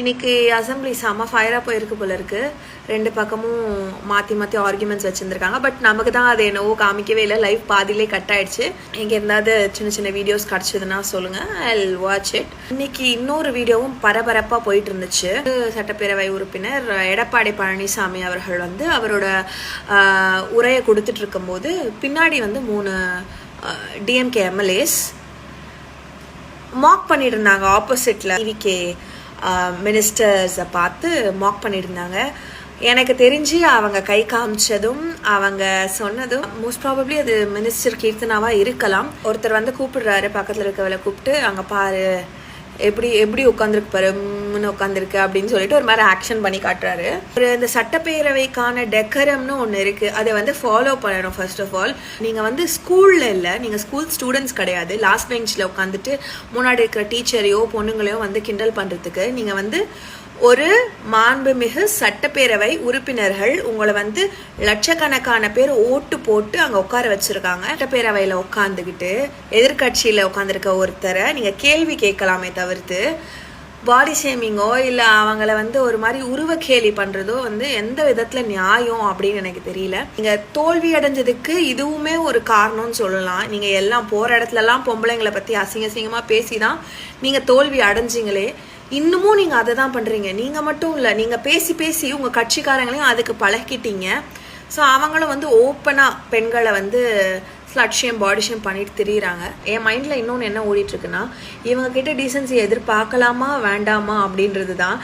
இன்னைக்கு அசம்பிளி செம்ம ஃபயராக போயிருக்கு போல இருக்கு. ரெண்டு பக்கமும் மாற்றி மாற்றி ஆர்குமெண்ட்ஸ் வச்சுருந்துருக்காங்க. பட் நமக்கு தான் அது என்னவோ காமிக்கவே இல்லை. லைவ் பாதியிலே கட் ஆயிடுச்சு. இங்கே இருந்தாவது சின்ன சின்ன வீடியோஸ் கிடச்சிதுன்னா சொல்லுங்கள், ஐ வாட்ச் இட். இன்னைக்கு இன்னொரு வீடியோவும் பரபரப்பாக போயிட்டு இருந்துச்சு. சட்டப்பேரவை உறுப்பினர் எடப்பாடி பழனிசாமி அவர்கள் வந்து அவரோட உரையை கொடுத்துட்டு இருக்கும்போது பின்னாடி வந்து 3 டிஎம்கே எம்எல்ஏஸ் மாக் பண்ணிட்டு இருந்தாங்க. ஆப்போசிட்டில் டிவிகே மினிஸ்டர்ஸை பார்த்து மாக் பண்ணியிருந்தாங்க. எனக்கு தெரிஞ்சு அவங்க கை காமிச்சதும் அவங்க சொன்னதும் மோஸ்ட் ப்ராபப்ளி அது மினிஸ்டர் கீர்த்தனாவாக இருக்கலாம். ஒருத்தர் வந்து கூப்பிடுறாரு, பக்கத்தில் இருக்கவளை கூப்பிட்டு அங்கே பாரு எப்படி உட்காந்துருக்கு பாரு, உட்காந்துருக்கு அப்படின்னு சொல்லிட்டு ஒரு மாதிரி ஆக்ஷன் பண்ணி காட்டுறாரு. இந்த சட்டப்பேரவைக்கான டெக்கரம்னு ஒன்று இருக்கு, அதை வந்து ஃபாலோ பண்ணணும். ஃபர்ஸ்ட் ஆஃப் ஆல் நீங்கள் வந்து ஸ்கூலில் இல்லை, நீங்கள் ஸ்கூல் ஸ்டூடெண்ட்ஸ் கிடையாது. லாஸ்ட் பெஞ்சில் உட்காந்துட்டு முன்னாடி இருக்கிற டீச்சரையோ பொண்ணுங்களையோ வந்து கிண்டல் பண்ணுறதுக்கு நீங்கள் வந்து ஒரு மாண்புமிகு சட்டப்பேரவை உறுப்பினர்கள் உங்களை வந்து லட்சக்கணக்கான பேர் ஓட்டு போட்டு அங்கே உட்கார வச்சிருக்காங்க. சட்டப்பேரவையில் உட்காந்துக்கிட்டு எதிர்கட்சியில் உட்காந்துருக்க ஒருத்தரை நீங்கள் கேள்வி கேட்கலாமே தவிர்த்து பாடி ஷேமிங்கோ இல்லை அவங்கள வந்து ஒரு மாதிரி உருவ கேலி பண்ணுறதோ வந்து எந்த விதத்தில் நியாயம் அப்படின்னு எனக்கு தெரியல. நீங்கள் தோல்வி அடைஞ்சதுக்கு இதுவுமே ஒரு காரணம்னு சொல்லலாம். நீங்கள் எல்லாம் போகிற இடத்துலலாம் பொம்பளைங்களை பற்றி அசிங்கமாக பேசி தான் நீங்கள் தோல்வி அடைஞ்சிங்களே. இன்னமும் நீங்கள் அதை தான் பண்ணுறீங்க. நீங்கள் மட்டும் இல்லை, நீங்கள் பேசி உங்கள் கட்சிக்காரங்களையும் அதுக்கு பழகிட்டீங்க. ஸோ அவங்களும் வந்து ஓப்பனாக பெண்களை வந்து ஸ்லட் ஷேம் பாடி ஷேம் பண்ணிட்டு திரியிறாங்க. என் மைண்டில் இன்னொன்று என்ன ஓடிட்டுருக்குன்னா, இவங்க கிட்ட டீசன்சி எதிர்பார்க்கலாமா வேண்டாமா அப்படின்றது தான்.